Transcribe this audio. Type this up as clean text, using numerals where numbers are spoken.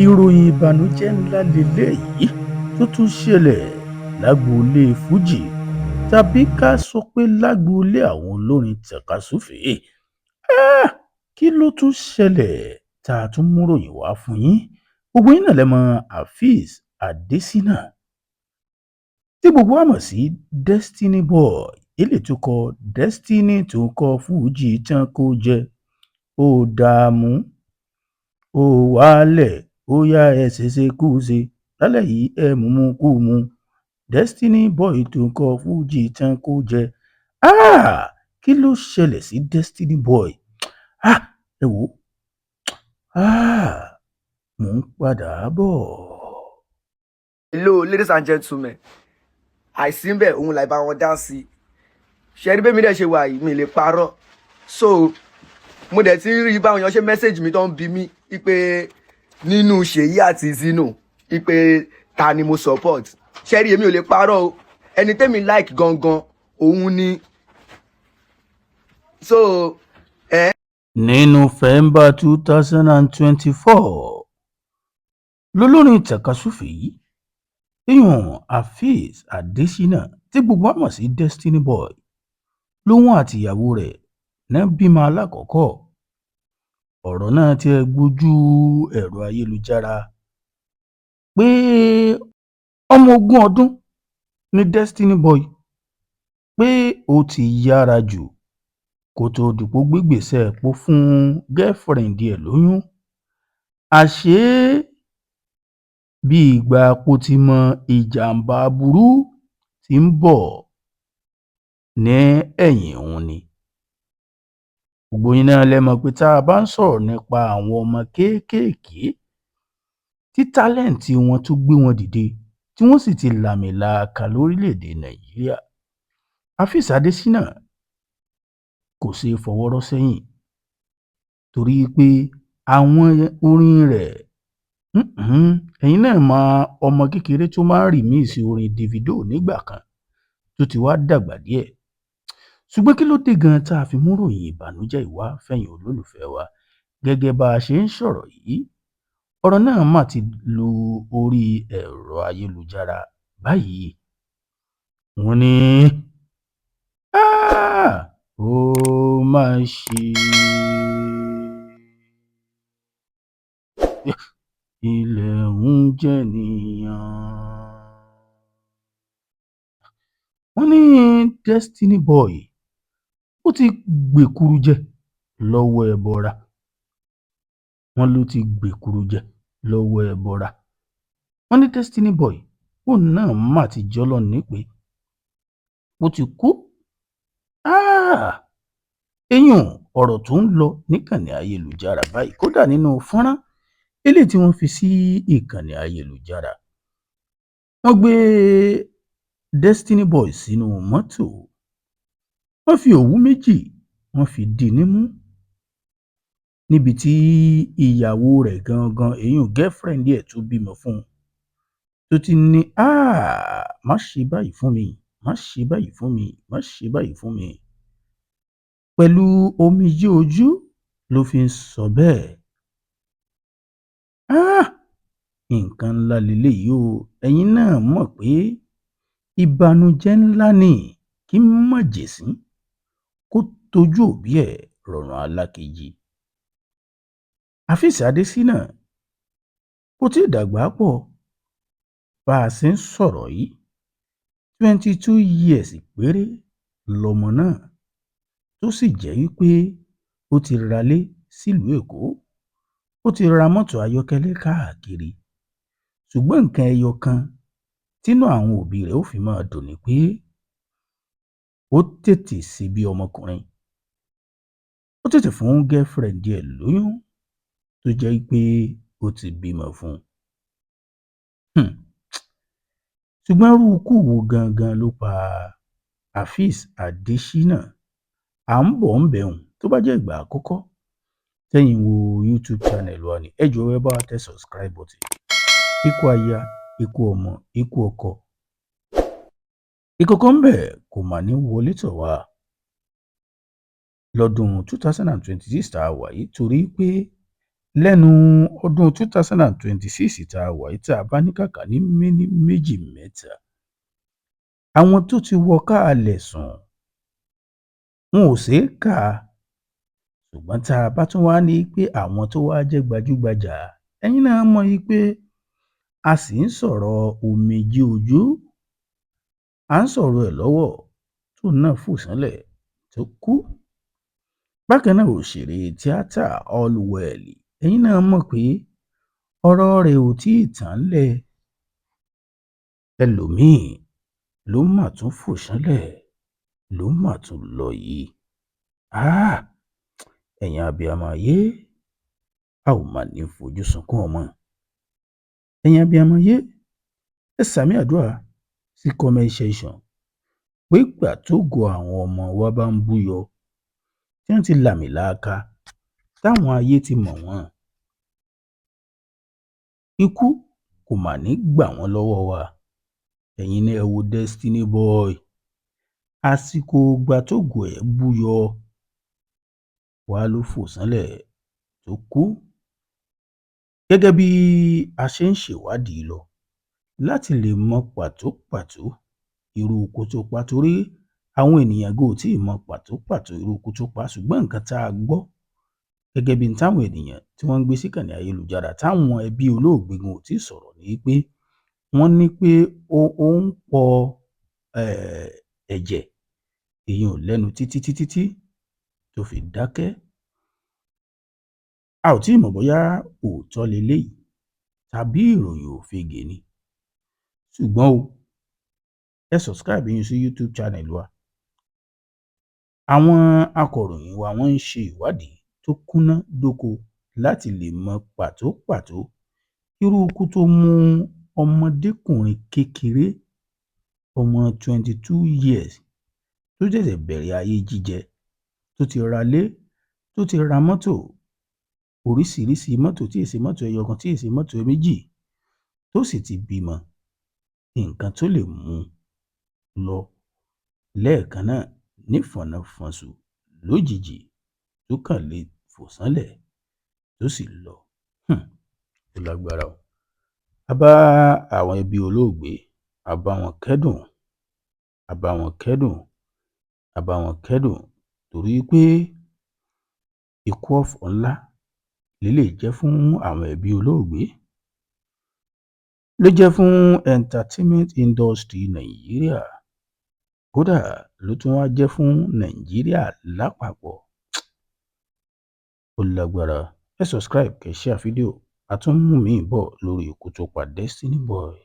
ìròyìn ìbànújẹ́ ńlá lélẹ́yìí tó tún ṣẹlẹ̀ lágboolé fújì tàbí ká sọ pé lágboolé àwọn olórin tàkasúfèé. Kí ló tún ṣẹlẹ̀ tá a tún mú ròyìn wá fún yín? Gbogbo yín náà lẹ mọ̀ Afeez Adésínà tí gbogbo wa mọ̀ sí Destiny Boy, eléyìí tó kọ Destiny tó kọ fújì tán kó jẹ ó dààmú ó wálẹ̀ ó yá ẹ ṣeṣe kú ṣe lálẹ́ yìí ẹ mú kú mu Destiny Boy tó kọ fújì tán kó jẹ. Kí ló ṣẹlẹ̀ sí Destiny Boy? Ẹ wò mò ń padà bọ̀. Hello ladies and gentlemen, àìsí ń bẹ̀ òun láì bá wọn dá sí i. Ṣẹ́rí bẹ́ẹ̀ mi dẹ̀ ṣe wà yìí mi lè parọ́. So mo dẹ̀ ti ń rí báwọn èèyàn ṣe mẹ́sẹ̀gì mi tó ń bi mí pé nínú Ṣèyí àti Zino pé ta ni mo support. Ṣẹ́rí èmi ò lè parọ́ o, ẹni tẹ́mi like gangan òun ni. So ní November 2024 lolórin tàkasúfèé yìí èèyàn Afeez Adésínà tí gbogbo wa mọ̀ sí Destiny Boy lòun àti ìyàwó rẹ̀ náà bímọ alákọ̀ọ́kọ́. Ọ̀rọ̀ náà ti gbójú ẹ̀rọ ayélujára pé ọmọ 20 ọdún ni Destiny Boy pé ó ti yára jù kó tó dìpò gbégbèsè pò fún girlfriend ẹ̀ lóyún. Àṣé bí ìgbà kò ti mọ ìjàmbá burú tí ń bọ̀ ní ẹ̀yìn òun ni. Gbogbo yín náà lẹ mọ̀ pé tá a bá ń sọ̀rọ̀ nípa àwọn ọmọ kéékèèké tí tálẹ́ǹtì wọn tún gbé wọn dìde tí wọ́n sì ti làmìlaka lórílẹ̀‐èdè Nàìjíríà, Afeez Adésínà kò ṣeé fọwọ́ rọ́ sẹ́yìn torí pé àwọn orin rẹ̀ ẹ̀yin náà mọ ọmọ kékeré tó máa ń remix orin Davido nígbà kan tó ti wá dàgbà díẹ̀. Ṣùgbọ́n kí ló dé gan tá a fi mú ròyìn ìbànújẹ́ ìwá fẹ̀yìn olólùfẹ́ wa? Gẹ́gẹ́ bá a ṣe ń sọ̀rọ̀ yìí, ọ̀rọ̀ náà mà ti lu orí ẹ̀rọ ayélujára báyìí. Wọ́n ní ó mà ṣe ilẹ̀ ń jẹ̀nìyàn. Wọ́n ní Destiny Boy ó ti gbèkuru jẹ lọ́wọ́ ẹbọra. Wọ́n ló ti gbèkuru jẹ lọ́wọ́ ẹbọra. Wọ́n ní Destiny Boy òun náà mà ti jọ́lọ́ nípè ó ti kú. Èèyàn ọ̀rọ̀ tó ń lọ níkànnì ayélujára báyìí, kódà nínú fọ́nrán eléyìí tí wọ́n fi sí ìkànnì ayélujára, wọ́n gbé Destiny Boy sínú mọ́tò, wọ́n fi òwú méjì wọ́n fi dì í nímú níbi tí ìyàwó rẹ̀ gangan èèyàn girlfriend ẹ̀ tó bímọ fún un tó ti ní má ṣe báyìí fún mi, má ṣe báyìí fún mi, má ṣe báyìí fún mi. Pẹ̀lú omijé ojú ló fi ń sọ bẹ́ẹ̀. Nǹkan ńlá leléyìí o. Ẹ̀yin náà mọ̀ pé ìbànújẹ́ ńlá ni kí májèṣín kó tojú òbí ẹ̀ rọ̀rùn alákejì. Afeez Adésínà kò tí ì dàgbà pọ̀ bá a ṣe ń sọ̀rọ̀ yìí. 22 years péré lọmọ náà tó sì jẹ́ wípé ó ti ralé sílùú Èkó, ó ti ra mọ́tò ayọ́kẹ́lẹ́ káàkiri. Ṣùgbọ́n nǹkan ẹyọ kan tínú àwọn òbí rẹ̀ ó fi máa dùn ni pé ó tètè ṣe bí ọmọkùnrin. Ó tètè fún girlfriend ẹ̀ lóyún tó jẹ́ pé ó ti bímọ fún un. Ṣùgbọ́n irú ikú wo gangan ló pa Afeez Adésínà? À ń bọ̀ ń bẹ̀hùn. Tó bá jẹ́ ìgbà àkọ́kọ́ tẹ́yin wo YouTube channel wa ni, ẹ jọ̀ọ́ ẹ bá wa tẹ subscribe button. Ikú aya, ikú ọmọ, ikú ọkọ ìkọ̀kọ̀ ńbẹ̀ kò mà ní wọlé tọ̀ wá lọ́dún 2026 tá a wà yìí, torí pé lẹ́nu ọdún 2026 tá a wà yìí, tá a bá ní kàkà ní méní méjì mẹ́ta, àwọn tó ti wọ káalẹ̀ sùn wọn ò ṣeé kà á. Ṣùgbọ́n tá a bá tún wá ní pé àwọn tó wá jẹ́ gbajúgbajà, ẹ̀yin náà mọ̀ yí pé a sì ń sọ̀rọ̀ Omijé Ojú, à ń sọ̀rọ̀ ẹ̀ lọ́wọ́ tóun náà fò sánlẹ̀ tó kú. Bákan náà òṣèré tíátà Allwell, ẹ̀yin náà mọ̀ pé ọ̀rọ̀ rẹ̀ ò tíì tán ńlẹ̀, ẹlòmíì ló mà tún fò sánlẹ̀ ló mà tún lọ yìí. Ẹ̀yin abiyamọ ayé, a ò mà ní fojú sunkún ọmọ. Ẹ̀yin abiyamọ ayé, ẹ sàmí àdúrà sí comment section pé ìgbà tógo àwọn ọmọ wa bá ń búyọ, tí wọ́n ti làmìlaka, táwọn ayé ti mọ̀ wọ́n, ikú kò mà ní gbà wọ́n lọ́wọ́ wa. Ẹ̀yin náà ẹ wo Destiny Boy, àsìkò ìgbà tógo ẹ̀ búyọ wá ló fò sánlẹ̀ tó kú. Gẹ́gẹ́ bí a ṣe ń ṣèwádìí lọ láti lè mọ pàtó irú ikú tó pa, torí àwọn ènìyàn gan ò tíì mọ pàtó irú ikú tó pa, ṣùgbọ́n nǹkan tá a gbọ́ gẹ́gẹ́ bí táwọn ènìyàn tí wọ́n ń gbé síkànnì ayélujára táwọn ẹbí olóògbé gan ò tíì sọ̀rọ̀ ní pé wọ́n ní pé ó ń pọ ẹ̀jẹ̀ èèyàn lẹ́nu títí tó fi dákẹ́. A ò tíì mọ̀ bóyá òótọ́ leléyìí tàbí ìròyìn òfegè ni, ṣùgbọ́n ẹ subscribe yín sí YouTube channel wa. Àwọn akọ̀ròyìn wa wọ́n ń ṣe ìwádìí tó kúnná dóko láti lè mọ pàtó irú ikú tó mú ọmọdékùnrin kékeré ọmọ 22 years tó ṣẹ̀ṣẹ̀ bẹ̀rẹ̀ ayé jíjẹ, tó ti ralé, tó ti ra mọ́tò, oríṣiríṣi mọ́tò tí èsì mọ́tò ẹyọ kan, tí èsì mọ́tò méjì, tó sì ti bímọ. Nǹkan tó lè mú lọ lẹ́ẹ̀kan náà nífọ̀nà-fọ̀nsù lójijì tó kàn lè fò sánlẹ̀ tó sì lọ. Ó lágbára o. A bá àwọn ẹbí olóògbé, a bá wọn kẹ́dùn torí pé ikú ọ̀fọ̀ ńlá leléyìí jẹ́ fún àwọn ẹbí olóògbé, ló jẹ́ fún entertainment industry Nàìjíríà, kódà ló tún wá jẹ́ fún Nàìjíríà lápapọ̀. Ó lágbára. Ẹ subscribe, kẹ́ share fídíò, a tún mú míì bọ̀ lórí ikú tó pa Destiny Boy.